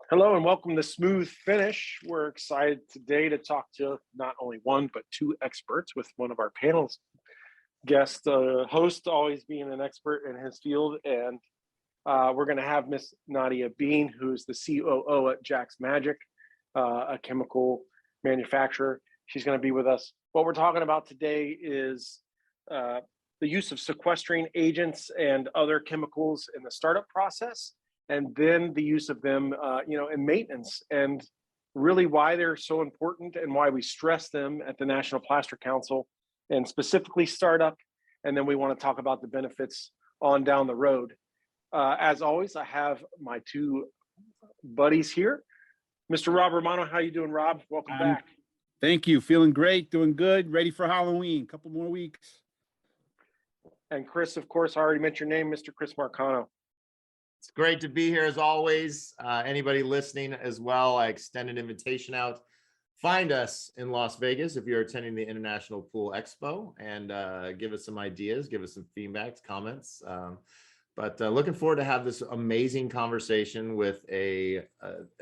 Hello and welcome to Smooth Finish. We're excited today to talk to not only one, but two experts with one of our panel's guest host always being an expert in his field. And we're going to have Miss Nadia Beane, who's the COO at Jack's Magic, a chemical manufacturer. She's going to be with us. What we're talking about today is the use of sequestering agents and other chemicals in the startup process, and then the use of them, in maintenance, and really why they're so important and why we stress them at the National Plaster Council, and specifically startup. And then we want to talk about the benefits on down the road. As always, I have my two buddies here. Mr. Rob Romano, how you doing, Rob? Welcome back. Thank you. Feeling great, doing good, ready for Halloween. Couple more weeks. And Chris, of course, I already mentioned your name, Mr. Chris Marcano. It's great to be here as always. Anybody listening as well, I extend an invitation out. Find us in Las Vegas if you're attending the International Pool Expo, and give us some ideas, give us some feedbacks, comments. But looking forward to have this amazing conversation with a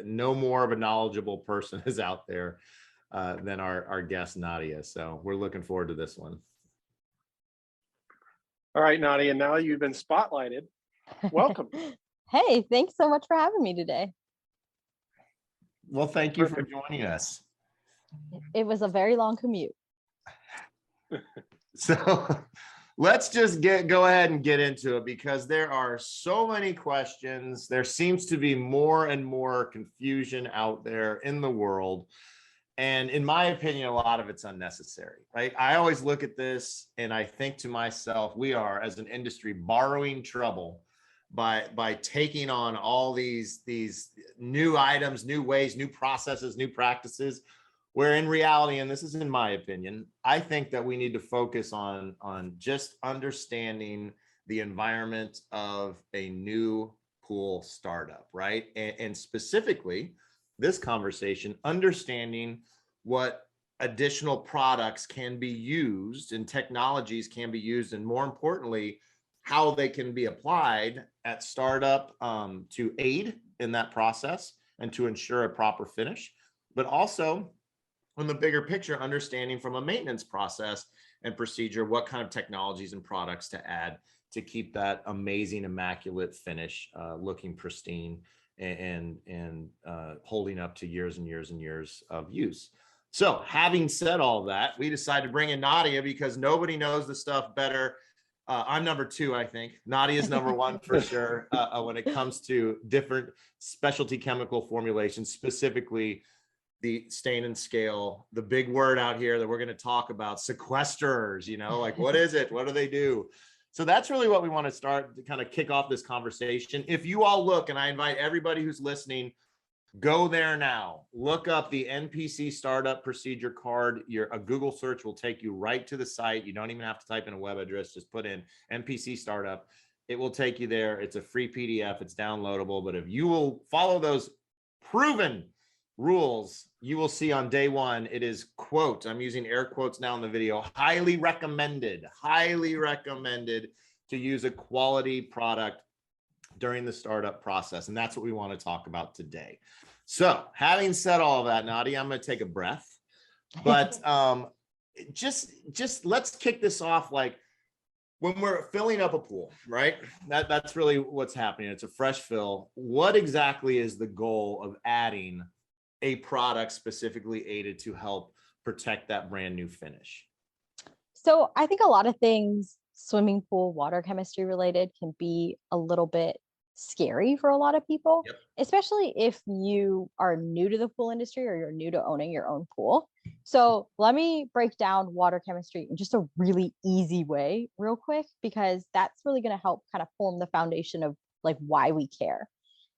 no more of a knowledgeable person is out there than our guest Nadia. So we're looking forward to this one. All right, Nadia, now you've been spotlighted. Welcome. Hey, thanks so much for having me today. Well, thank you for joining us. It was a very long commute. So let's just go ahead and get into it, because there are so many questions. There seems to be more and more confusion out there in the world. And in my opinion, a lot of it's unnecessary, right? I always look at this and I think to myself, we are as an industry borrowing trouble by taking on all these new items, new ways, new processes, new practices, where in reality, and this is in my opinion, I think that we need to focus on just understanding the environment of a new pool startup, right? And specifically, this conversation, understanding what additional products can be used and technologies can be used, and more importantly, how they can be applied at startup to aid in that process and to ensure a proper finish, but also on the bigger picture, understanding from a maintenance process and procedure, what kind of technologies and products to add to keep that amazing, immaculate finish looking pristine and holding up to years and years and years of use. So having said all that, we decided to bring in Nadia because nobody knows the stuff better. I'm number two, I think. Nadia's number one for sure when it comes to different specialty chemical formulations, specifically the stain and scale, the big word out here that we're going to talk about, sequesters, like what is it? What do they do? So that's really what we want to start to kind of kick off this conversation. If you all look, and I invite everybody who's listening, go there now, look up the NPC startup procedure card. A Google search will take you right to the site. You don't even have to type in a web address, just put in NPC startup. It will take you there. It's a free PDF, it's downloadable. But if you will follow those proven rules, you will see on day one, it is, quote, I'm using air quotes now in the video, highly recommended to use a quality product during the startup process. And that's what we want to talk about today. So having said all of that, Nadia, I'm going to take a breath, but just let's kick this off. Like when we're filling up a pool, right? That's really what's happening. It's a fresh fill. What exactly is the goal of adding a product specifically aided to help protect that brand new finish? So I think a lot of things swimming pool water chemistry related can be a little bit scary for a lot of people, Yep. Especially if you are new to the pool industry or you're new to owning your own pool. So let me break down water chemistry in just a really easy way real quick, because that's really going to help kind of form the foundation of like why we care.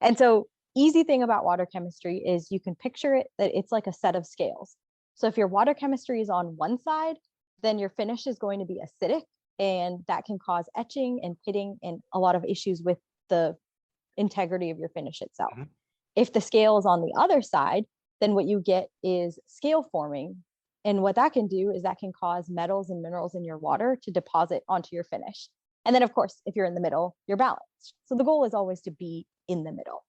And so easy thing about water chemistry is you can picture it that it's like a set of scales. So if your water chemistry is on one side, then your finish is going to be acidic, and that can cause etching and pitting and a lot of issues with the integrity of your finish itself. Mm-hmm. If the scale is on the other side, then what you get is scale forming. And what that can do is that can cause metals and minerals in your water to deposit onto your finish. And then, of course, if you're in the middle, you're balanced. So the goal is always to be in the middle.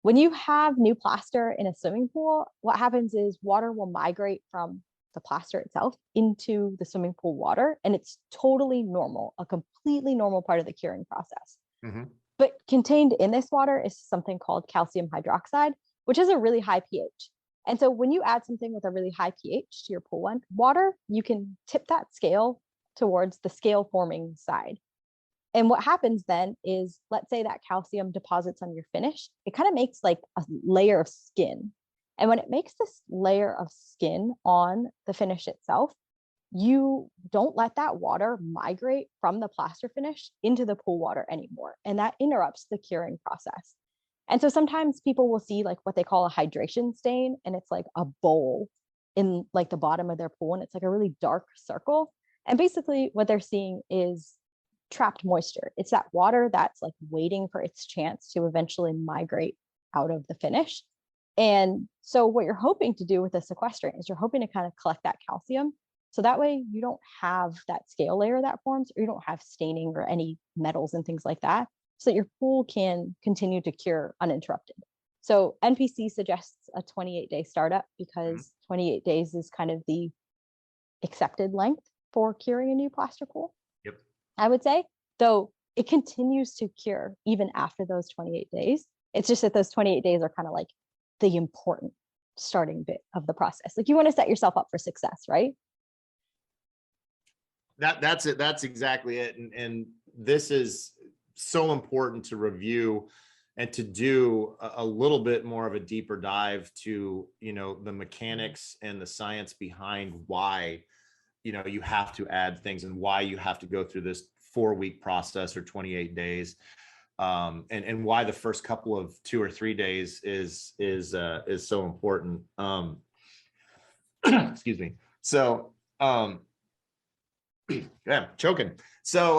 When you have new plaster in a swimming pool, what happens is water will migrate from the plaster itself into the swimming pool water, and it's totally normal, a completely normal part of the curing process. Mhm. But contained in this water is something called calcium hydroxide, which is a really high pH. And so when you add something with a really high pH to your pool water, you can tip that scale towards the scale forming side. And what happens then is, let's say that calcium deposits on your finish, it kind of makes like a layer of skin. And when it makes this layer of skin on the finish itself, you don't let that water migrate from the plaster finish into the pool water anymore. And that interrupts the curing process. And so sometimes people will see like what they call a hydration stain, and it's like a bowl in like the bottom of their pool, and it's like a really dark circle. And basically what they're seeing is trapped moisture. It's that water that's like waiting for its chance to eventually migrate out of the finish. And so what you're hoping to do with the sequestering is you're hoping to kind of collect that calcium. So that way you don't have that scale layer that forms, or you don't have staining or any metals and things like that, so that your pool can continue to cure uninterrupted. So NPC suggests a 28-day startup because 28 days is kind of the accepted length for curing a new plaster pool. Yep. I would say, though it continues to cure even after those 28 days. It's just that those 28 days are kind of like the important starting bit of the process. Like you want to set yourself up for success, right? That's it. That's exactly it. And this is so important to review and to do a little bit more of a deeper dive to, you know, the mechanics and the science behind why, you know, you have to add things and why you have to go through this 4-week process or 28 days. And why the first couple of 2 or 3 days is so important. Excuse me. So, yeah, choking. So,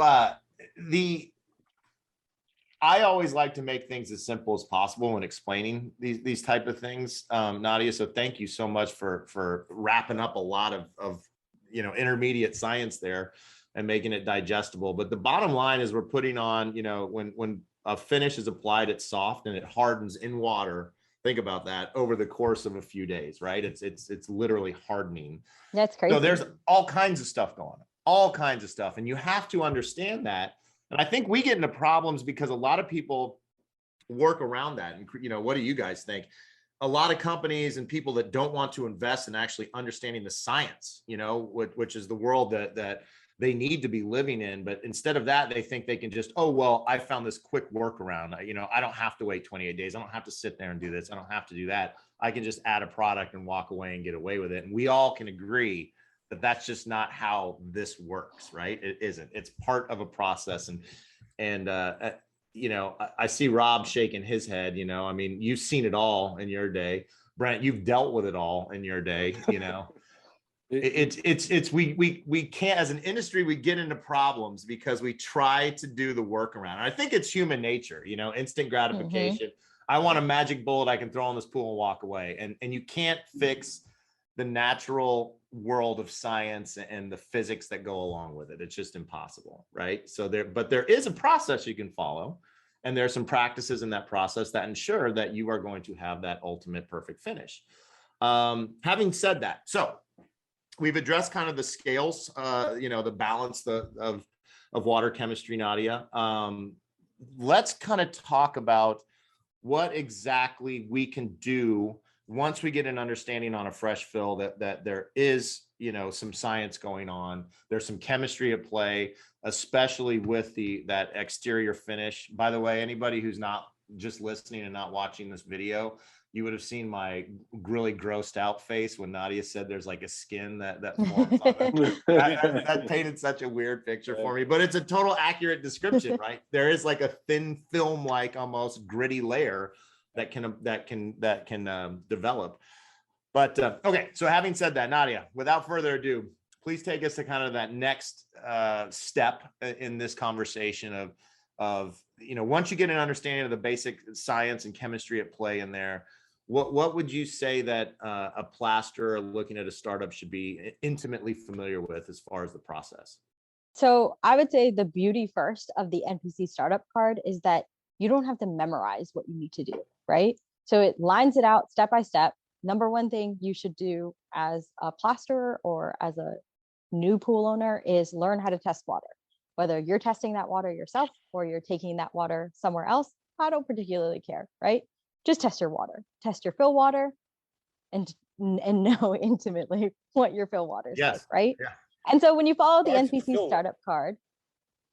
I always like to make things as simple as possible when explaining these type of things, Nadia. So thank you so much for wrapping up a lot of you know, intermediate science there and making it digestible. But the bottom line is we're putting on, you know, when a finish is applied, it's soft and it hardens in water. Think about that over the course of a few days, right? It's literally hardening. That's crazy. So there's all kinds of stuff going on, all kinds of stuff. And you have to understand that. And I think we get into problems because a lot of people work around that. And, you know, what do you guys think? A lot of companies and people that don't want to invest in actually understanding the science, you know, which is the world that they need to be living in. But instead of that, they think they can just, oh, well, I found this quick workaround. You know, I don't have to wait 28 days. I don't have to sit there and do this. I don't have to do that. I can just add a product and walk away and get away with it. And we all can agree that that's just not how this works, right? It isn't. It's part of a process. And you know, I see Rob shaking his head. You know, I mean, you've seen it all in your day. Brent, you've dealt with it all in your day. You know, we can't, as an industry, we get into problems because we try to do the workaround. I think it's human nature. You know, instant gratification. I want a magic bullet I can throw in this pool and walk away. And you can't fix the natural world of science and the physics that go along with it. It's just impossible, right? So but there is a process you can follow, and there are some practices in that process that ensure that you are going to have that ultimate perfect finish. Having said that, so we've addressed kind of the scales, you know, the balance of water chemistry, Nadia. Let's kind of talk about what exactly we can do once we get an understanding on a fresh fill that there is, you know, some science going on. There's some chemistry at play, especially with that exterior finish. By the way, anybody who's not just listening and not watching this video, you would have seen my really grossed out face when Nadia said there's like a skin that forms on it. That painted such a weird picture for me, but it's a total accurate description, right? There is like a thin film, like almost gritty layer that can develop. But okay, so having said that, Nadia, without further ado, please take us to kind of that next step in this conversation of, you know, once you get an understanding of the basic science and chemistry at play in there, what would you say that a plasterer looking at a startup should be intimately familiar with as far as the process? So I would say the beauty first of the NPC startup card is that you don't have to memorize what you need to do, right? So it lines it out step by step. Number one thing you should do as a plasterer or as a new pool owner is learn how to test water. Whether you're testing that water yourself or you're taking that water somewhere else, I don't particularly care, right? Just test your water, test your fill water, and know intimately what your fill water is like, Yes. right? Yeah. And so when you follow the Starts with NPC fill. startup card,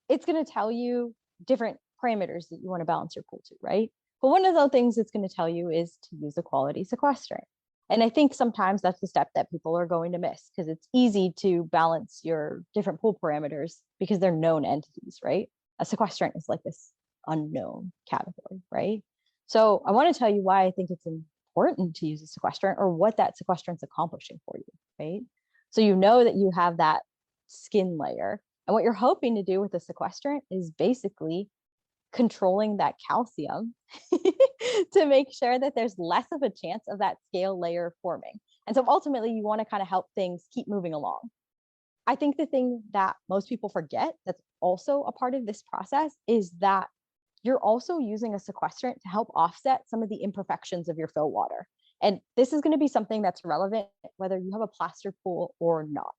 it's going to tell you different parameters that you want to balance your pool to, right? But one of the things it's going to tell you is to use a quality sequestering. And I think sometimes that's the step that people are going to miss because it's easy to balance your different pool parameters because they're known entities, right? A sequestrant is like this unknown category, right? So I want to tell you why I think it's important to use a sequestrant or what that sequestrant's accomplishing for you, right? So you know that you have that skin layer. And what you're hoping to do with a sequestrant is basically controlling that calcium to make sure that there's less of a chance of that scale layer forming. And so ultimately, you want to kind of help things keep moving along. I think the thing that most people forget that's also a part of this process is that you're also using a sequestrant to help offset some of the imperfections of your fill water. And this is going to be something that's relevant whether you have a plaster pool or not.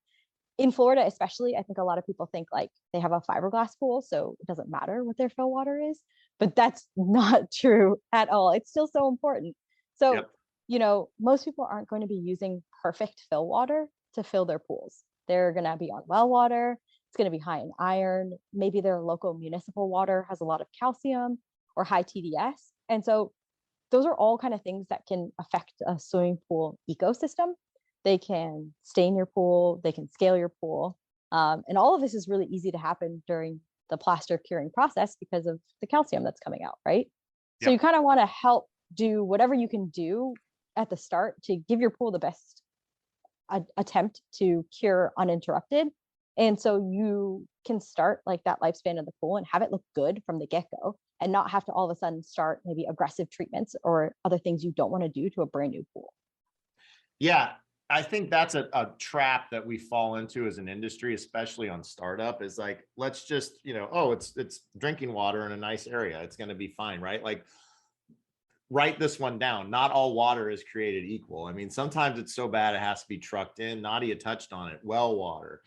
In Florida, especially, I think a lot of people think like they have a fiberglass pool, so it doesn't matter what their fill water is, but that's not true at all. It's still so important. So, Yep. you know, most people aren't going to be using perfect fill water to fill their pools. They're going to be on well water. It's going to be high in iron. Maybe their local municipal water has a lot of calcium or high TDS. And so those are all kind of things that can affect a swimming pool ecosystem. They can stain your pool, they can scale your pool. And all of this is really easy to happen during the plaster curing process because of the calcium that's coming out, right? So Yep. you kind of want to help do whatever you can do at the start to give your pool the best attempt to cure uninterrupted. And so you can start like that lifespan of the pool and have it look good from the get-go and not have to all of a sudden start maybe aggressive treatments or other things you don't want to do to a brand new pool. Yeah, I think that's a trap that we fall into as an industry, especially on startup, is like, let's just, oh, it's drinking water in a nice area. It's going to be fine, right? Like, write this one down. Not all water is created equal. I mean, sometimes it's so bad it has to be trucked in. Nadia touched on it. Well water.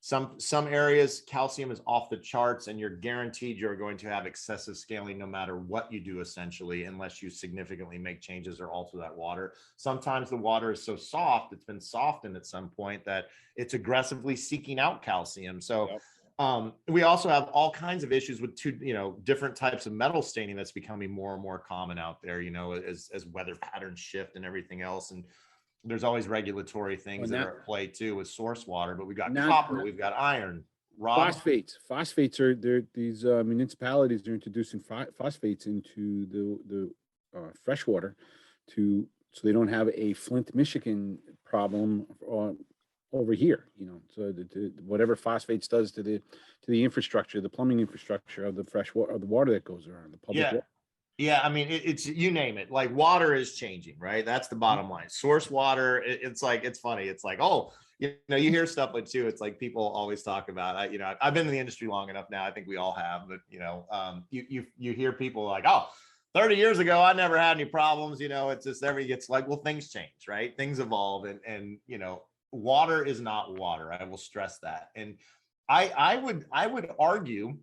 Some areas calcium is off the charts and you're guaranteed you're going to have excessive scaling no matter what you do, essentially, unless you significantly make changes or alter that water. Sometimes the water is so soft, it's been softened at some point that it's aggressively seeking out calcium. So we also have all kinds of issues with different types of metal staining that's becoming more and more common out there, as weather patterns shift and everything else. And there's always regulatory things that are at play too with source water, but we've got copper, we've got iron, phosphates are there. These municipalities are introducing phosphates into the fresh water so they don't have a Flint, Michigan problem over here. So whatever phosphates does to the infrastructure, the plumbing infrastructure of the fresh water, of the water that goes around the public water. Yeah, I mean, it's you name it. Like, water is changing, right? That's the bottom line. Source water, it's like, it's funny. It's like, oh, you hear stuff like too. It's like people always talk about. I've been in the industry long enough now. I think we all have, but you hear people like, oh, 30 years ago, I never had any problems. It's just it's like, well, things change, right? Things evolve, and water is not water. I will stress that, and I would argue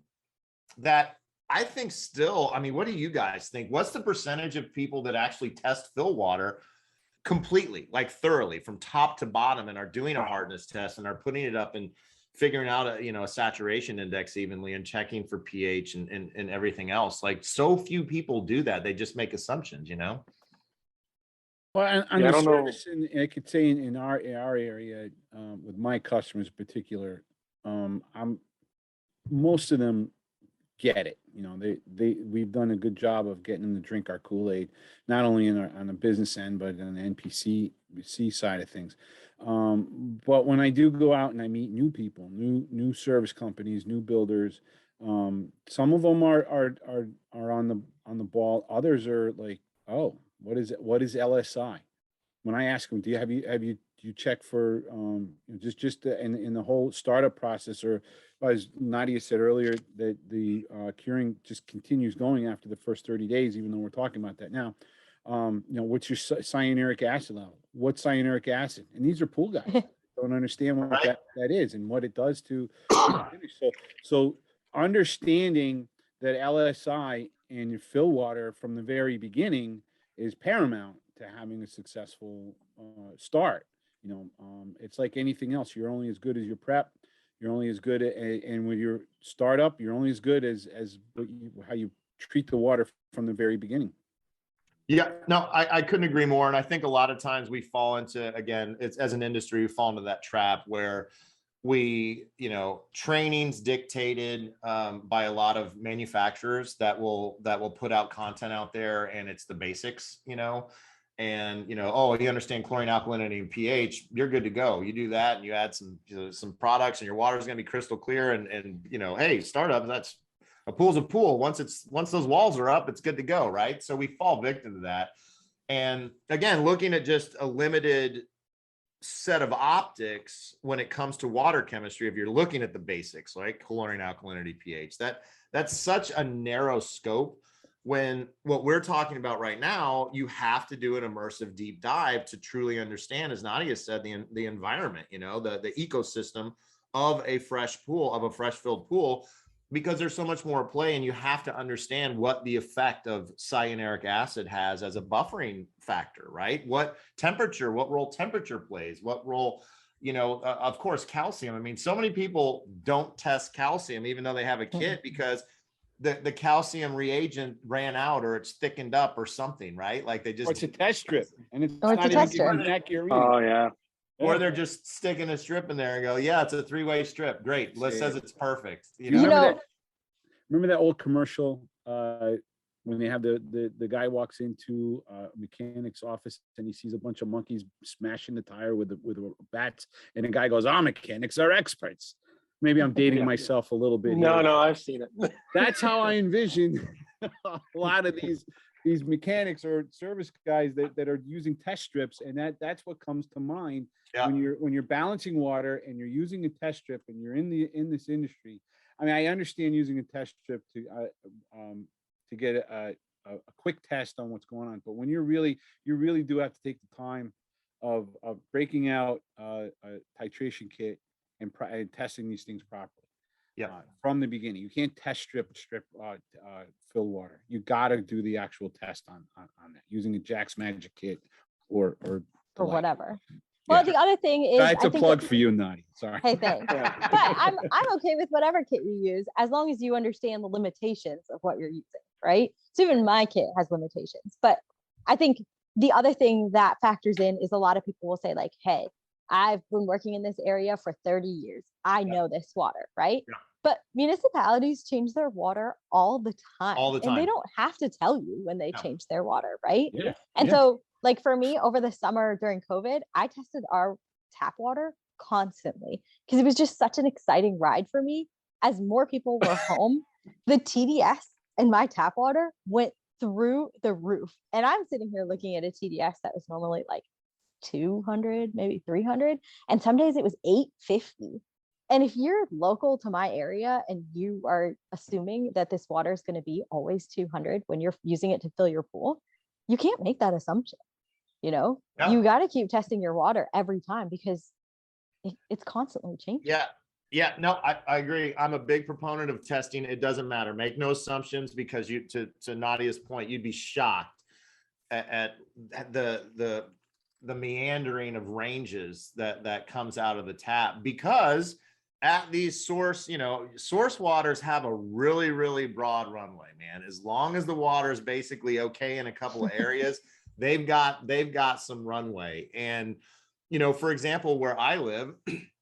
that. I think still, I mean, what do you guys think? What's the percentage of people that actually test fill water completely, like thoroughly from top to bottom, and are doing a hardness test and are putting it up and figuring out a saturation index evenly and checking for pH and everything else? Like, so few people do that. They just make assumptions, Well, on the service, and I could say in our area, with my customers in particular, most of them get it. We've done a good job of getting them to drink our Kool-Aid, not only on the business end, but on the NPC side of things. But when I do go out and I meet new people, new service companies, new builders, some of them are on the ball. Others are like, oh, what is it? What is LSI? When I ask them, do you check for just in the whole startup process, or as Nadia said earlier, that the curing just continues going after the first 30 days, even though we're talking about that now. what's your cyanuric acid level? What's cyanuric acid? And these are pool guys don't understand what that is and what it does to the finish. So understanding that LSI and your fill water from the very beginning is paramount to having a successful start. It's like anything else. You're only as good as your prep. You're only as good and with your startup, you're only as good as how you treat the water from the very beginning. Yeah, no, I couldn't agree more. And I think a lot of times we fall into, again, it's as an industry, we fall into that trap where training's dictated by a lot of manufacturers that will put out content out there, and it's the basics, and oh, you understand chlorine, alkalinity, and pH, you're good to go. You do that and you add some products and your water is going to be crystal clear, and hey, startup, that's a pool's a pool. Once those walls are up, it's good to go, right? So we fall victim to that. And again, looking at just a limited set of optics when it comes to water chemistry, if you're looking at the basics, like chlorine, alkalinity, pH, that's such a narrow scope. When what we're talking about right now, you have to do an immersive deep dive to truly understand, as Nadia said, the environment, the ecosystem of a fresh pool, of a fresh filled pool, because there's so much more at play, and you have to understand what the effect of cyanuric acid has as a buffering factor, right? What role temperature plays, what role, of course, calcium. I mean, so many people don't test calcium, even though they have a kit, because the calcium reagent ran out, or it's thickened up or something, right? Like they just, it's a test strip, and it's Oh, it's not a test even strip. accurate reading. Oh yeah. or they're just sticking a strip in there and go, yeah, it's a 3-way strip. Great. Liz says it's perfect. Remember that old commercial when they have the guy walks into a mechanic's office and he sees a bunch of monkeys smashing the tire with bats, and the guy goes, "Our mechanics are experts." Maybe I'm dating myself a little bit. No, here. I've seen it. That's how I envision a lot of these mechanics or service guys that are using test strips, and that's what comes to mind when you're balancing water and you're using a test strip and you're in this industry. I mean, I understand using a test strip to get a quick test on what's going on, but when you really do have to take the time of breaking out a titration kit and testing these things properly. From the beginning. You can't test strip fill water. You got to do the actual test on that using a Jack's Magic Kit or whatever. Well, the other thing is, that's a plug for you, Nadia. Sorry. Hey, thanks. But I'm okay with whatever kit you use, as long as you understand the limitations of what you're using, right? So even my kit has limitations. But I think the other thing that factors in is a lot of people will say, like, hey, I've been working in this area for 30 years. I know this water, right? Yeah. But municipalities change their water all the time. And they don't have to tell you when they change their water, right? Yeah. And so, like for me, over the summer during COVID, I tested our tap water constantly because it was just such an exciting ride for me. As more people were home, the TDS in my tap water went through the roof. And I'm sitting here looking at a TDS that was normally like 200, maybe 300. And some days it was 850. And if you're local to my area and you are assuming that this water is going to be always 200 when you're using it to fill your pool, you can't make that assumption. You got to keep testing your water every time because it's constantly changing. Yeah, no, I agree. I'm a big proponent of testing. It doesn't matter. Make no assumptions, because to Nadia's point, you'd be shocked at the meandering of ranges that comes out of the tap, because at these source waters have a really, really broad runway, man. As long as the water is basically okay in a couple of areas, they've got some runway. And, for example, where I live,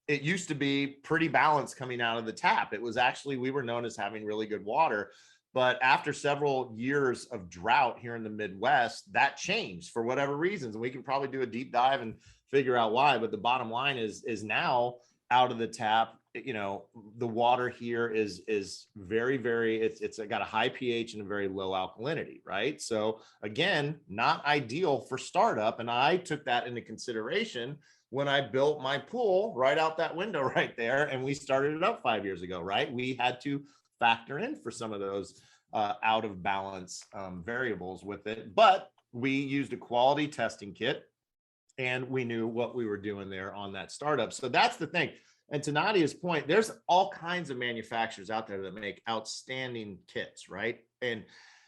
it used to be pretty balanced coming out of the tap. It was actually, we were known as having really good water. But after several years of drought here in the Midwest, that changed for whatever reasons. And we can probably do a deep dive and figure out why. But the bottom line is now out of the tap, the water here is very, very, it's got a high pH and a very low alkalinity, right? So again, not ideal for startup. And I took that into consideration when I built my pool right out that window right there. And we started it up 5 years ago, right? We had to factor in for some of those out of balance variables with it. But we used a quality testing kit, and we knew what we were doing there on that startup. So that's the thing. And to Nadia's point, there's all kinds of manufacturers out there that make outstanding kits, right? And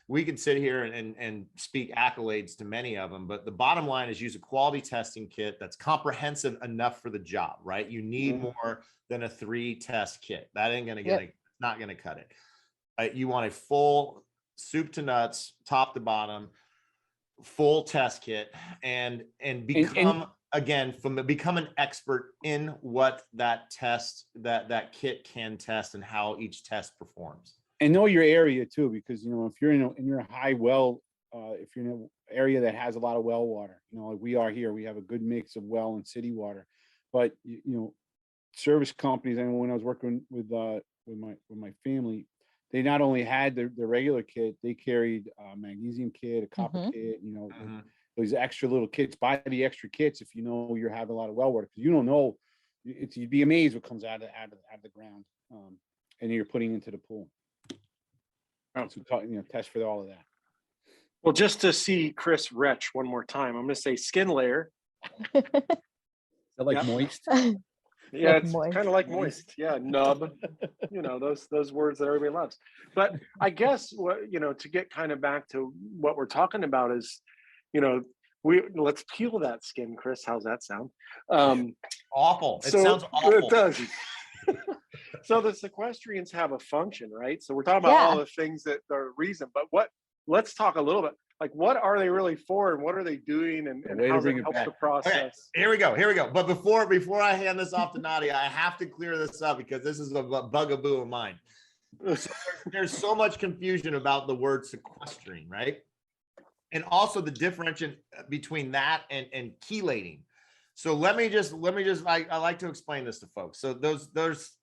we could sit here and speak accolades to many of them, but the bottom line is use a quality testing kit that's comprehensive enough for the job, right? You need more than a 3-test kit. That ain't gonna get it, not gonna cut it. You want a full soup to nuts, top to bottom, full test kit, and become become an expert in what that that kit can test and how each test performs. And know your area too, because if you're in your high well, if you're in an area that has a lot of well water, like we are here, we have a good mix of well and city water. But service companies, and when I was working with my family, they not only had their regular kit, they carried a magnesium kit, a copper kit, those extra little kits. Buy the extra kits if you're having a lot of well water, because you don't know. You'd be amazed what comes out of the ground, and you're putting into the pool. So test for all of that. Well, just to see Chris retch one more time, I'm going to say skin layer. Is that like moist? Yeah, Like it's moist. kind of like moist. Yeah, nub. Those words that everybody loves. But I guess to get kind of back to what we're talking about is, let's peel that skin, Chris. How's that sound? Awful. It sounds awful. It does. So the sequestrians have a function, right? So we're talking about all the things that are reason, but let's talk a little bit, like what are they really for, and what are they doing, and how does it help the process? Okay, here we go. But before I hand this off to Nadia, I have to clear this up because this is a bugaboo of mine. So there's so much confusion about the word sequestering, right? And also the differentiation between that and chelating. So let me just I like to explain this to folks. So those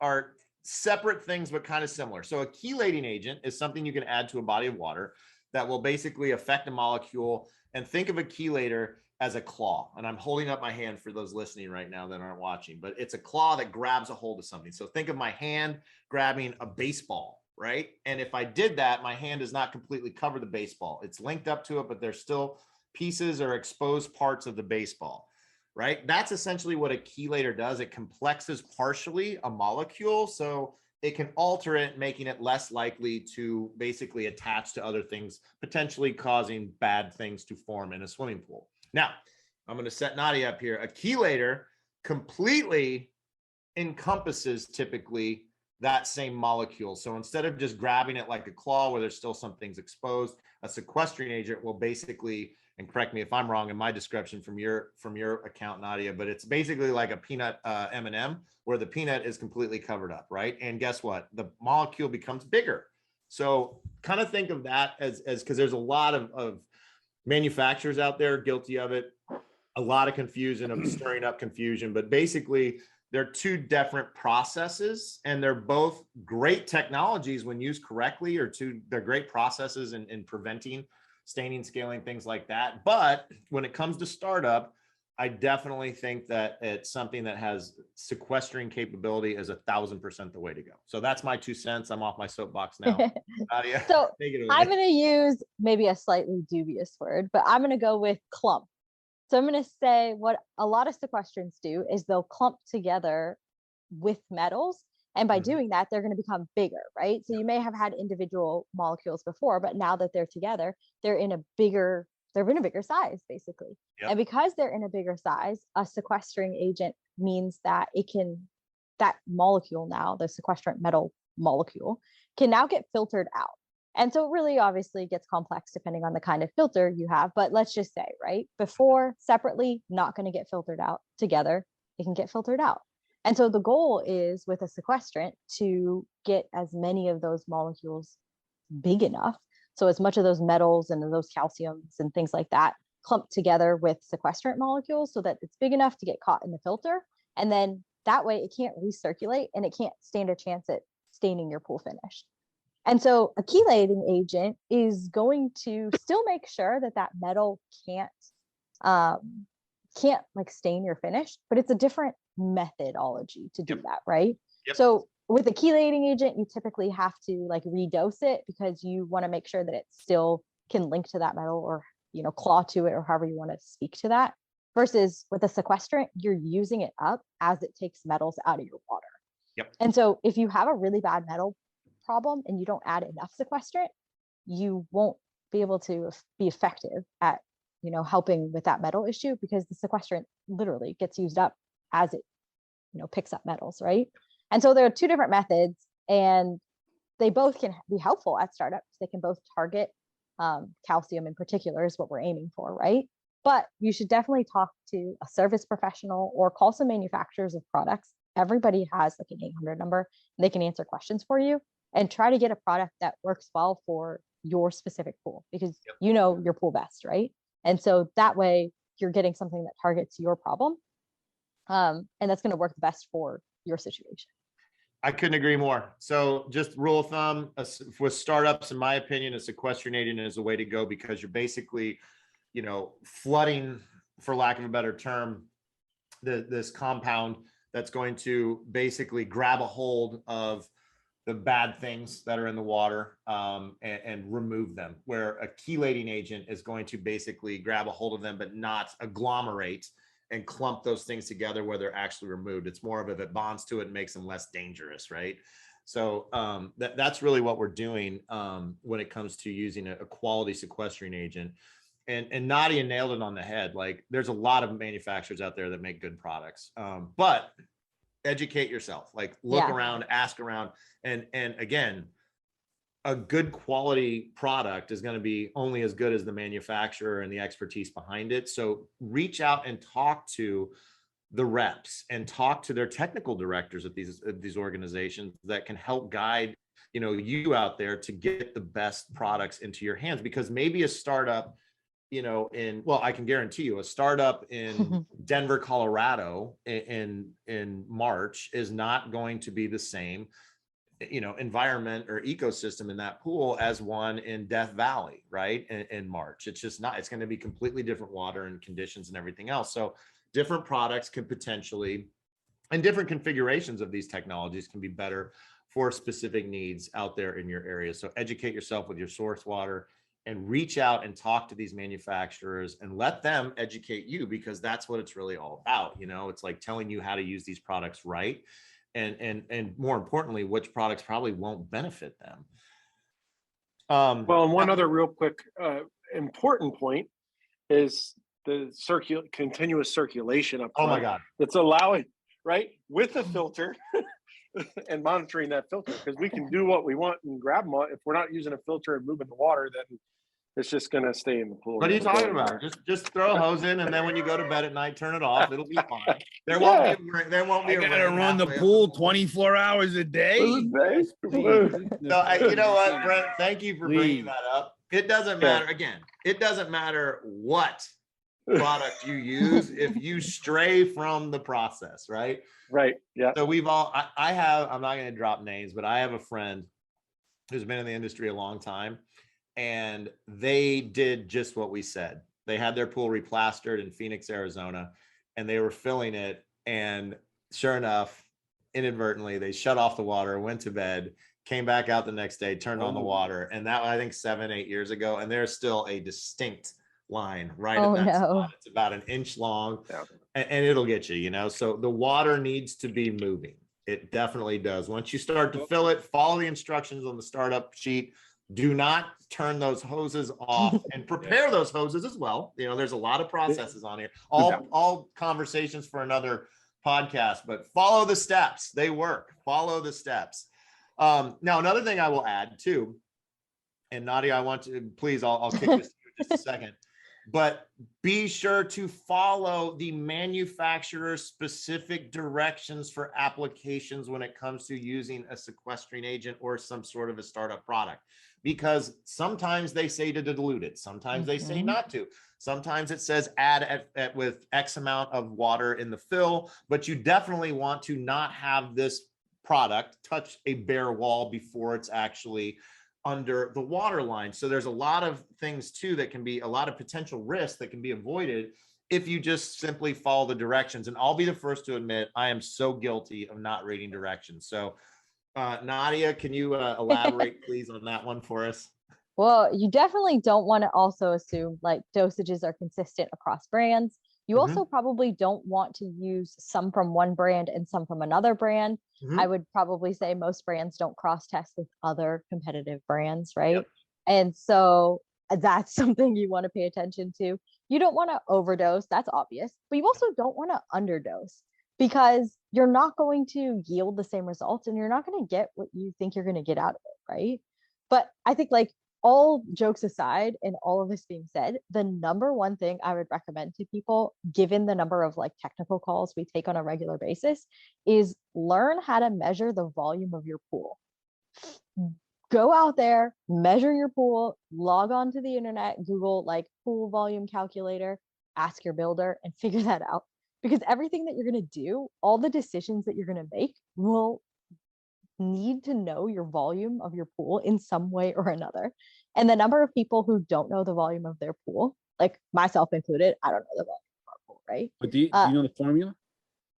are separate things, but kind of similar. So a chelating agent is something you can add to a body of water that will basically affect a molecule. And think of a chelator as a claw. And I'm holding up my hand for those listening right now that aren't watching, but it's a claw that grabs a hold of something. So think of my hand grabbing a baseball, right? And if I did that, my hand does not completely cover the baseball. It's linked up to it, but there's still pieces or exposed parts of the baseball, right? That's essentially what a chelator does. It complexes partially a molecule, so it can alter it, making it less likely to basically attach to other things, potentially causing bad things to form in a swimming pool. Now, I'm going to set Nadia up here. A chelator completely encompasses typically that same molecule. So instead of just grabbing it like a claw where there's still some things exposed, a sequestering agent will basically, and correct me if I'm wrong in my description from your account, Nadia, but it's basically like a peanut M&M where the peanut is completely covered up, right? And guess what? The molecule becomes bigger. So kind of think of that as because there's a lot of manufacturers out there guilty of it, a lot of confusion, of stirring up confusion, but basically they're two different processes, and they're both great technologies when used correctly, they're great processes in preventing staining, scaling, things like that. But when it comes to startup, I definitely think that it's something that has sequestering capability is 1,000% the way to go. So that's my 2 cents. I'm off my soapbox now. Nadia, So take it away. I'm going to use maybe a slightly dubious word, but I'm going to go with clump. So I'm going to say what a lot of sequestrants do is they'll clump together with metals. And by doing that, they're going to become bigger, right? So you may have had individual molecules before, but now that they're together, they're in a bigger size, basically. Yep. And because they're in a bigger size, a sequestering agent means that that molecule now, the sequestrant metal molecule, can now get filtered out. And so it really obviously gets complex depending on the kind of filter you have. But let's just say, right, before separately, not going to get filtered out. Together, it can get filtered out. And so the goal is with a sequestrant to get as many of those molecules big enough. So as much of those metals and those calciums and things like that clumped together with sequestrant molecules so that it's big enough to get caught in the filter. And then that way it can't recirculate and it can't stand a chance at staining your pool finish. And so a chelating agent is going to still make sure that that metal can't like stain your finish, but it's a different methodology to do that, right? Yep. So with a chelating agent, you typically have to like redose it because you want to make sure that it still can link to that metal or claw to it, or however you want to speak to that. Versus with a sequestrant, you're using it up as it takes metals out of your water. Yep. And so if you have a really bad metal problem and you don't add enough sequestrant, you won't be able to be effective at, helping with that metal issue, because the sequestrant literally gets used up as it, picks up metals, right? And so there are two different methods, and they both can be helpful at startups. They can both target calcium in particular is what we're aiming for, right? But you should definitely talk to a service professional or call some manufacturers of products. Everybody has like an 800 number. They can answer questions for you, and try to get a product that works well for your specific pool, because you know your pool best, right? And so that way you're getting something that targets your problem. And that's going to work best for your situation. I couldn't agree more. So just rule of thumb with startups, in my opinion, a sequestering agent is a way to go, because you're basically, flooding, for lack of a better term, this compound that's going to basically grab a hold of the bad things that are in the water and remove them, where a chelating agent is going to basically grab a hold of them, but not agglomerate and clump those things together where they're actually removed. It's more of if it bonds to it, makes them less dangerous, right? So that's really what we're doing when it comes to using a quality sequestering agent. And Nadia nailed it on the head. Like, there's a lot of manufacturers out there that make good products, but educate yourself. Like, look around, ask around, and again, a good quality product is going to be only as good as the manufacturer and the expertise behind it. So reach out and talk to the reps and talk to their technical directors at these organizations that can help guide you out there to get the best products into your hands. Because maybe a startup, I can guarantee you, a startup in Denver, Colorado in March is not going to be the same environment or ecosystem in that pool as one in Death Valley, right? In March. It's just not. It's going to be completely different water and conditions and everything else. So different products can potentially, and different configurations of these technologies can be better for specific needs out there in your area. So educate yourself with your source water, and reach out and talk to these manufacturers and let them educate you, because that's what it's really all about. It's like telling you how to use these products right. And more importantly, which products probably won't benefit them. Well, and one other real quick important point is the continuous circulation up front. Oh my God. It's allowing, right, with a filter and monitoring that filter, because we can do what we want and grab them. If we're not using a filter and moving the water, then it's just going to stay in the pool. What are you talking about? Just throw a hose in, and then when you go to bed at night, turn it off. It'll be fine. There won't be. I gotta run the pool 24 hours a day. So you know what, Brent? Thank you for bringing that up. It doesn't matter. Again, it doesn't matter what product you use if you stray from the process, right? Right. Yeah. So I'm not going to drop names, but I have a friend who's been in the industry a long time. And they did just what we said. They had their pool replastered in Phoenix, Arizona, and they were filling it. And sure enough, inadvertently, they shut off the water, went to bed, came back out the next day, turned on the water. And that, I think, 7-8 years ago. And there's still a distinct line right at that spot. It's about an inch long, and it'll get you, So the water needs to be moving. It definitely does. Once you start to fill it, follow the instructions on the startup sheet. Do not turn those hoses off, and prepare those hoses as well. There's a lot of processes on here. All conversations for another podcast, but follow the steps. They work. Follow the steps. Now, another thing I will add too, and Nadia, I want to, please, I'll kick this to you in just a second, but be sure to follow the manufacturer's specific directions for applications when it comes to using a sequestering agent or some sort of a startup product. Because sometimes they say to dilute it, sometimes they say not to. Sometimes it says add with X amount of water in the fill, but you definitely want to not have this product touch a bare wall before it's actually under the water line. So there's a lot of things too that can be a lot of potential risks that can be avoided if you just simply follow the directions. And I'll be the first to admit, I am so guilty of not reading directions. So Nadia, can you elaborate please on that one for us? Well, you definitely don't want to also assume like dosages are consistent across brands. You Mhm, also probably don't want to use some from one brand and some from another brand. I mhm. would probably say most brands don't cross test with other competitive brands, right? Yep. And so that's something you want to pay attention to. You don't want to overdose, that's obvious, but you also don't want to underdose because you're not going to yield the same results and you're not going to get what you think you're going to get out of it, right? But I think like all jokes aside and all of this being said, the number one thing I would recommend to people, given the number of like technical calls we take on a regular basis, is learn how to measure the volume of your pool. Go out there, measure your pool, log on to the internet, Google like pool volume calculator, ask your builder and figure that out. Because everything that you're going to do, all the decisions that you're going to make will need to know your volume of your pool in some way or another. And the number of people who don't know the volume of their pool, like myself included, I don't know the volume of our pool, right? But do Uh, you know the formula?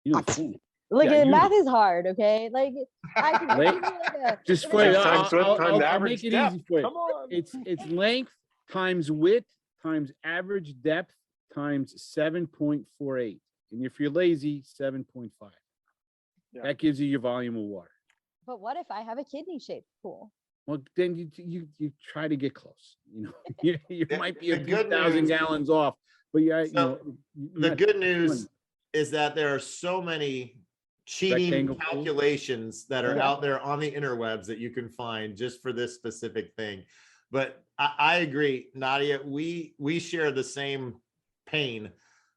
You know the formula. like Yeah, you math know. is hard, okay? Like I can Late- give you like a Just if for it's you, Length a- times width times I'll average make it depth. easy for you. Come on. It's length times width times average depth times 7.48. And if you're lazy, 7.5. Yeah. That gives you your volume of water. but what if I have a kidney shaped pool? Well, then you try to get close. You know, you The- might be the a few good thousand news- gallons off, but yeah, you So, know, The not good news 20. is that there are so many cheating Rectangle pool. calculations that are Yeah. out there on the interwebs that you can find just for this specific thing. But I agree, Nadia, we share the same pain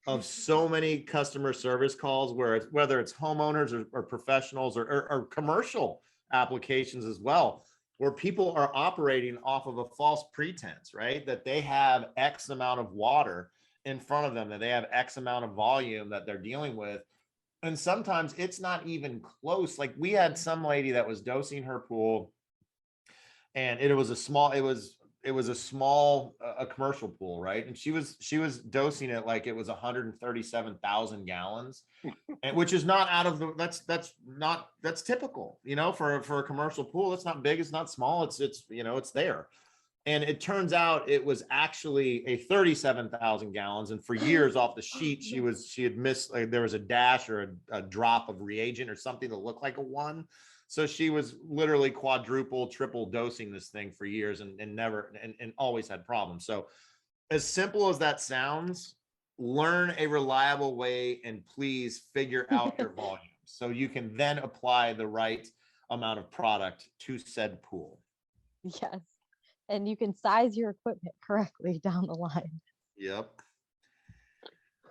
of so many customer service calls where it's, whether it's homeowners or professionals or commercial applications as well, where people are operating off of a false pretense, right? That they have X amount of water in front of them, that they have X amount of volume that they're dealing with. And sometimes it's not even close. Like we had some lady that was dosing her pool and it was a small, it was a small, a commercial pool, right? And she was dosing it like it was 137,000 gallons, and which is not out of the, that's typical, you know, for a commercial pool. It's not big, it's not small, it's you know, it's there. And it turns out it was actually a 37,000 gallons. And for years off the sheet, she had missed, like, there was a dash or a drop of reagent or something that looked like a 1. So she was literally quadruple, triple dosing this thing for years and never, and always had problems. So as simple as that sounds, learn a reliable way and please figure out your volume so you can then apply the right amount of product to said pool. Yes. And you can size your equipment correctly down the line. Yep.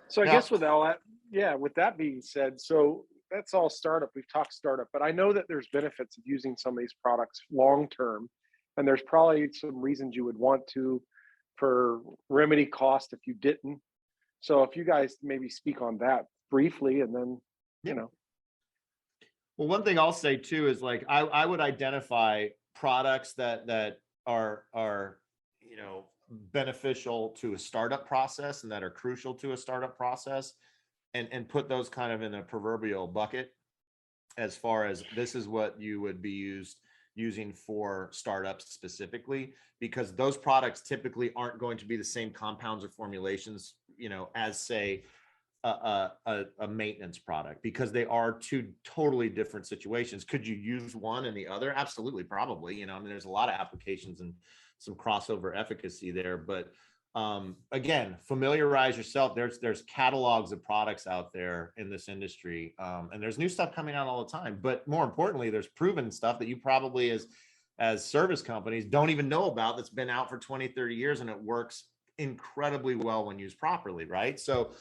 So I Now- guess with all that, yeah, with that being said, so that's all startup. We've talked startup, but I know that there's benefits of using some of these products long term, and there's probably some reasons you would want to for remedy cost if you didn't. So if you guys maybe speak on that briefly, and then Yeah. you know, Well, one thing I'll say too is like I would identify products that are you know beneficial to a startup process and that are crucial to a startup process, and put those kind of in a proverbial bucket as far as this is what you would be using for startups specifically, because those products typically aren't going to be the same compounds or formulations, you know, as say a maintenance product, because they are two totally different situations. Could you use one and the other? Absolutely, probably. You know, I mean, there's a lot of applications and some crossover efficacy there, but again, familiarize yourself. There's catalogs of products out there in this industry, and there's new stuff coming out all the time. But more importantly, there's proven stuff that you probably as service companies don't even know about, that's been out for 20, 30 years, and it works incredibly well when used properly, right? So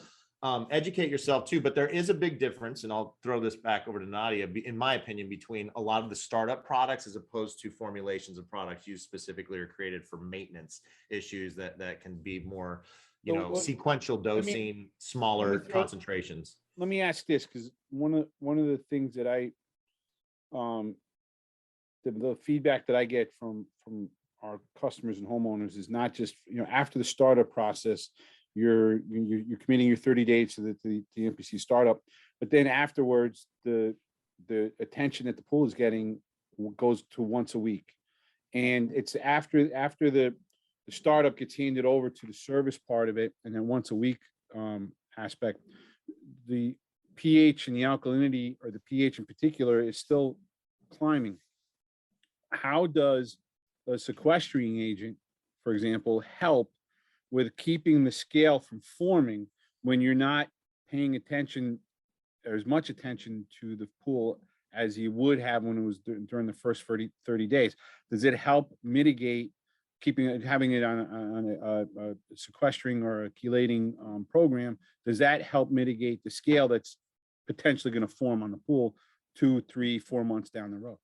educate yourself too. But there is a big difference, and I'll throw this back over to Nadia, in my opinion, between a lot of the startup products as opposed to formulations of products used specifically or created for maintenance issues that can be more, you So know, what- sequential dosing, smaller throw- concentrations. Let me ask this, because one of the things that I the feedback that I get from our customers and homeowners is not just, you know, after the startup process, you're committing your 30 days to the MPC startup, but then afterwards the attention that the pool is getting goes to once a week, and it's after the the startup gets handed over to the service part of it, and then once a week aspect, the pH and the alkalinity, or the pH in particular, is still climbing. How does a sequestering agent, for example, help with keeping the scale from forming when you're not paying attention, or as much attention to the pool as you would have when it was during the first 30 days? Does it help mitigate having it on a sequestering or a chelating program? Does that help mitigate the scale that's potentially going to form on the pool 2, 3, 4 months down the road?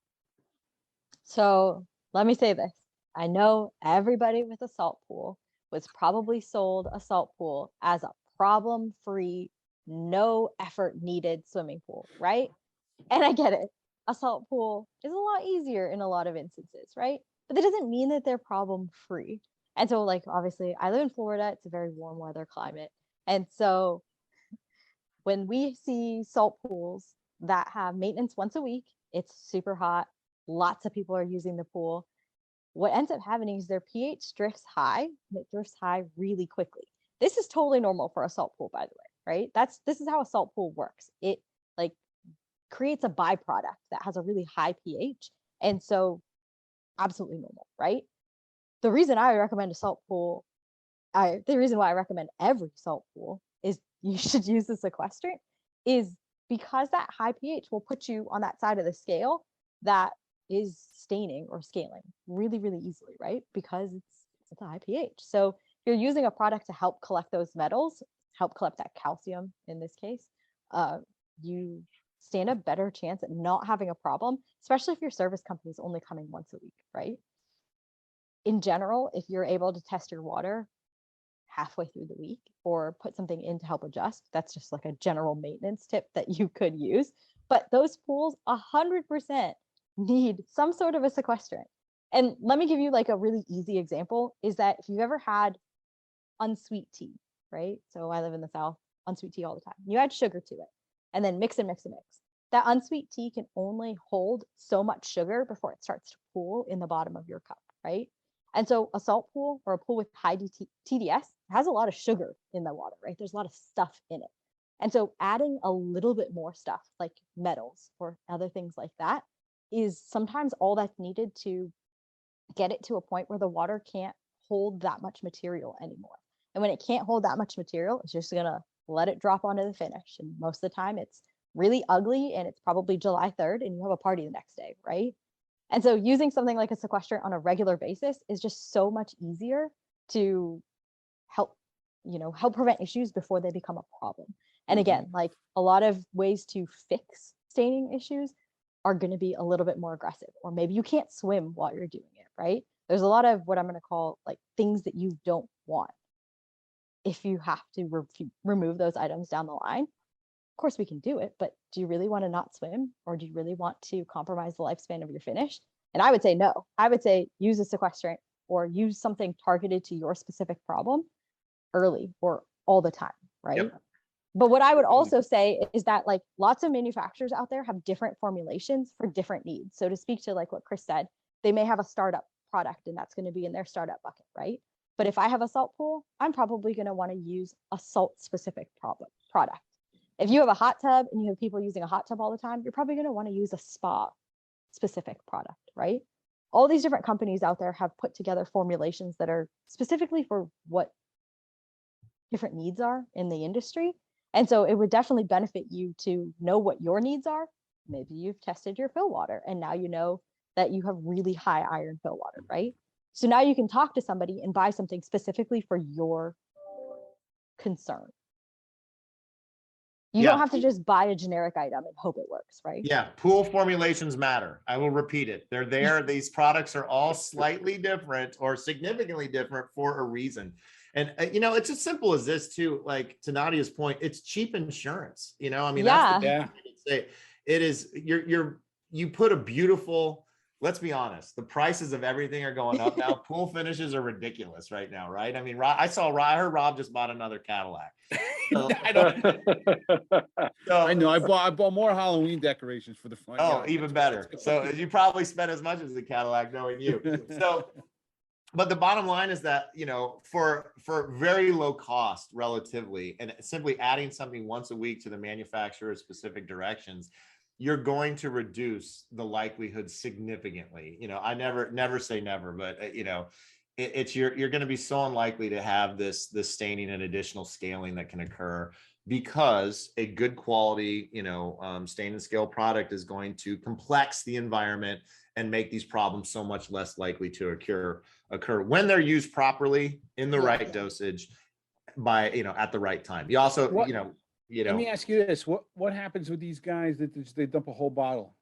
So let me say this. I know everybody with a salt pool was probably sold a salt pool as a problem-free, no effort needed swimming pool, right? And I get it. A salt pool is a lot easier in a lot of instances, right? But that doesn't mean that they're problem-free. And so, like, obviously, I live in Florida. It's a very warm weather climate. And so when we see salt pools that have maintenance once a week, it's super hot, lots of people are using the pool. What ends up happening is their pH drifts high, and it drifts high really quickly. This is totally normal for a salt pool, by the way, right? This is how a salt pool works. It like creates a byproduct that has a really high pH. And so absolutely normal, right? The reason I recommend a salt pool, the reason why I recommend every salt pool is you should use the sequestrant, is because that high pH will put you on that side of the scale that is staining or scaling really, really easily, right? Because it's a high pH. So you're using a product to help collect those metals, help collect that calcium in this case. You stand a better chance at not having a problem, especially if your service company is only coming once a week, right? In general, if you're able to test your water halfway through the week or put something in to help adjust, that's just like a general maintenance tip that you could use. But those pools 100% need some sort of a sequestrant. And let me give you like a really easy example, is that if you've ever had unsweet tea, right? So I live in the South, unsweet tea all the time. You add sugar to it and then mix and mix and mix. That unsweet tea can only hold so much sugar before it starts to pool in the bottom of your cup, right? And so a salt pool or a pool with high TDS has a lot of sugar in the water, right? There's a lot of stuff in it. And so adding a little bit more stuff like metals or other things like that is sometimes all that's needed to get it to a point where the water can't hold that much material anymore. And when it can't hold that much material, it's just going to let it drop onto the finish. And most of the time it's really ugly and it's probably July 3rd and you have a party the next day, right? And so using something like a sequestrant on a regular basis is just so much easier to help prevent issues before they become a problem. And again, like a lot of ways to fix staining issues are going to be a little bit more aggressive, or maybe you can't swim while you're doing it, right? There's a lot of what I'm going to call like things that you don't want. If you have to remove those items down the line, of course we can do it, but do you really want to not swim, or do you really want to compromise the lifespan of your finish? And I would say no. I would say use a sequestrant or use something targeted to your specific problem early or all the time, right? Yep. But what I would also say is that like lots of manufacturers out there have different formulations for different needs. So to speak to like what Chris said, they may have a startup product and that's going to be in their startup bucket, right? But if I have a salt pool, I'm probably going to want to use a salt specific product. If you have a hot tub and you have people using a hot tub all the time, you're probably going to want to use a spa specific product, right? All these different companies out there have put together formulations that are specifically for what different needs are in the industry. And so it would definitely benefit you to know what your needs are. Maybe you've tested your fill water and now you know that you have really high iron fill water, right? So now you can talk to somebody and buy something specifically for your concern. You don't have to just buy a generic item and hope it works, right? Yeah, pool formulations matter. I will repeat it. They're there. These products are all slightly different or significantly different for a reason. And, it's as simple as this too, like to Nadia's point, it's cheap insurance. I mean, that's the thing I would say. It is, you put a beautiful, let's be honest, the prices of everything are going up now. Pool finishes are ridiculous right now, right? I mean, I heard Rob just bought another Cadillac. So, I know. I bought more Halloween decorations for the front. Oh, even better. So you probably spent as much as the Cadillac, knowing you. So But the bottom line is that, you know, for very low cost relatively, and simply adding something once a week to the manufacturer's specific directions, you're going to reduce the likelihood significantly. You know, I never say never, but you know, it's you're going to be so unlikely to have this staining and additional scaling that can occur, because a good quality, you know, stain and scale product is going to complex the environment and make these problems so much less likely to occur when they're used properly in the right dosage by, you know, at the right time. You also, What- you know, Let me ask you this: what happens with these guys that they dump a whole bottle,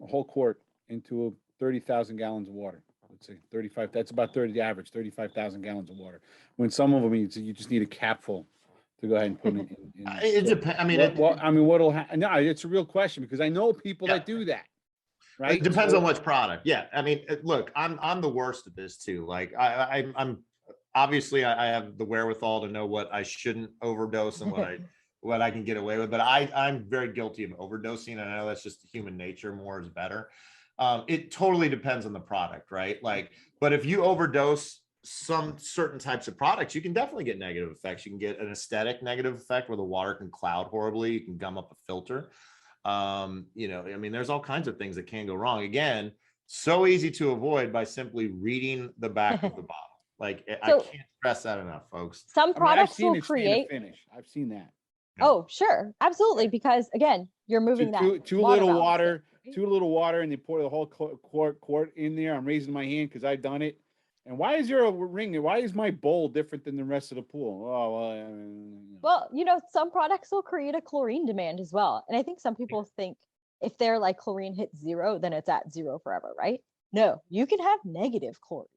a whole quart into 30,000 gallons of water? Let's say 35. That's about 30 average, 35,000 gallons of water. When some of them you just need a capful to go ahead and put in. it depends. I mean, what'll happen? No, it's a real question, because I know people that do that. Right. It depends on which product. Yeah. I mean, look, I'm the worst at this too. Like I'm obviously I have the wherewithal to know what I shouldn't overdose and what I can get away with, but I'm very guilty of overdosing. And I know that's just human nature. More is better. It totally depends on the product, right? Like, but if you overdose some certain types of products, you can definitely get negative effects. You can get an aesthetic negative effect where the water can cloud horribly. You can gum up a filter. You know, I mean, there's all kinds of things that can go wrong. Again, so easy to avoid by simply reading the back of the bottle. Like, I can't stress that enough, folks. Some products will it create finish. I've seen that. Oh, sure. Absolutely. Because again, you're moving that too little water, and they pour the whole quart in there. I'm raising my hand because I've done it. And why is there a ring? Why is my bowl different than the rest of the pool? Oh, well, you know, some products will create a chlorine demand as well. And I think some people think if they're like chlorine hits 0, then it's at 0 forever, right? No, you can have negative chlorine,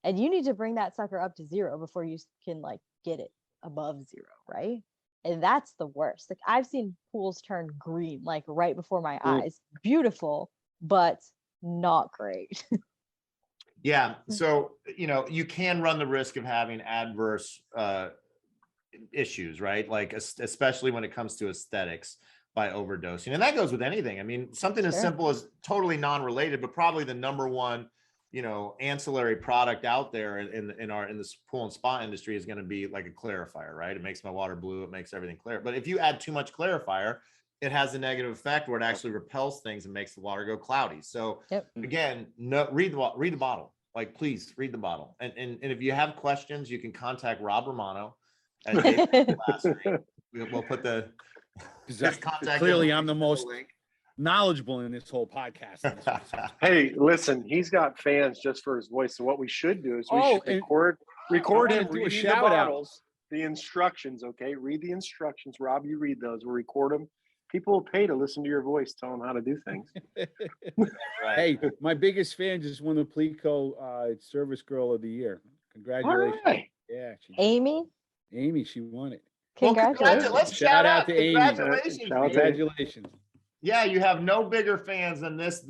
and you need to bring that sucker up to 0 before you can like get it above 0, right? And that's the worst. Like, I've seen pools turn green, like right before my eyes. Beautiful, but not great. Yeah. So, you know, you can run the risk of having adverse issues, right? Like, especially when it comes to aesthetics by overdosing. And that goes with anything. I mean, something as simple as totally non-related, but probably the number one, you know, ancillary product out there in this pool and spa industry is going to be like a clarifier, right? It makes my water blue. It makes everything clear. But if you add too much clarifier, it has a negative effect where it actually repels things and makes the water go cloudy. So again, read the bottle. Like, please read the bottle. And if you have questions, you can contact Rob Romano at Plastering. We'll put the clearly I'm the most knowledgeable in this whole podcast. Hey, listen, he's got fans just for his voice. So what we should do is we should record him reading the bottles, the instructions. Okay, read the instructions. Rob, you read those. We'll record them. People will pay to listen to your voice, tell them how to do things. Hey, my biggest fan just won the Pleco Service Girl of the Year. Congratulations! Right. Yeah, Amy, she won it. Congratulations! Let's shout out to Amy. Congratulations! Yeah, you have no bigger fans than this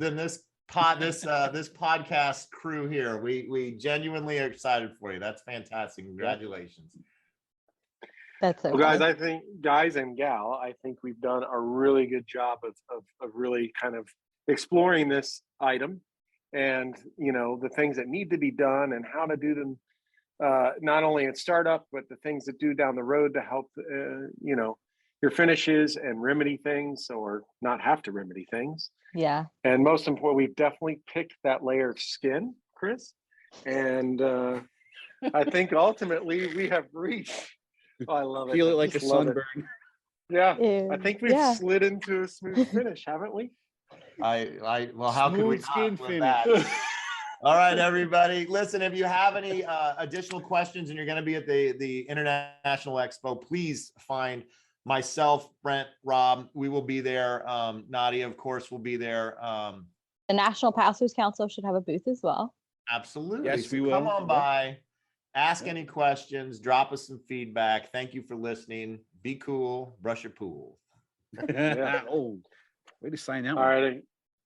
podcast crew here. We genuinely are excited for you. That's fantastic. Congratulations. That's well, guys. I think guys and gal, I think we've done a really good job of really kind of exploring this item, and you know, the things that need to be done and how to do them, not only at startup, but the things that do down the road to help you know, your finishes and remedy things or not have to remedy things. Yeah. And most important, we've definitely picked that layer of skin, Chris. And I think ultimately we have reached, I love it. Feel it like a sunburn. Yeah. I think we've slid into a smooth finish, haven't we? Well, how could we skin not with finish. that? All right, everybody. Listen, if you have any additional questions and you're going to be at the International Expo, please find myself, Brent, Rob. We will be there. Nadia, of course, will be there. The National Pastors Council should have a booth as well. Absolutely. Yes, so we will. Come on by, ask any questions, drop us some feedback. Thank you for listening. Be cool. Brush your pool. Oh, way to sign out. All right.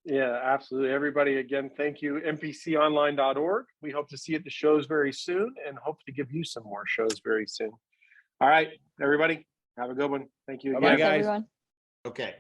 Yeah, absolutely. Everybody, again, thank you. mpconline.org. We hope to see you at the shows very soon and hope to give you some more shows very soon. All right, everybody, have a good one. Thank you again. Bye, guys. Everyone. Okay.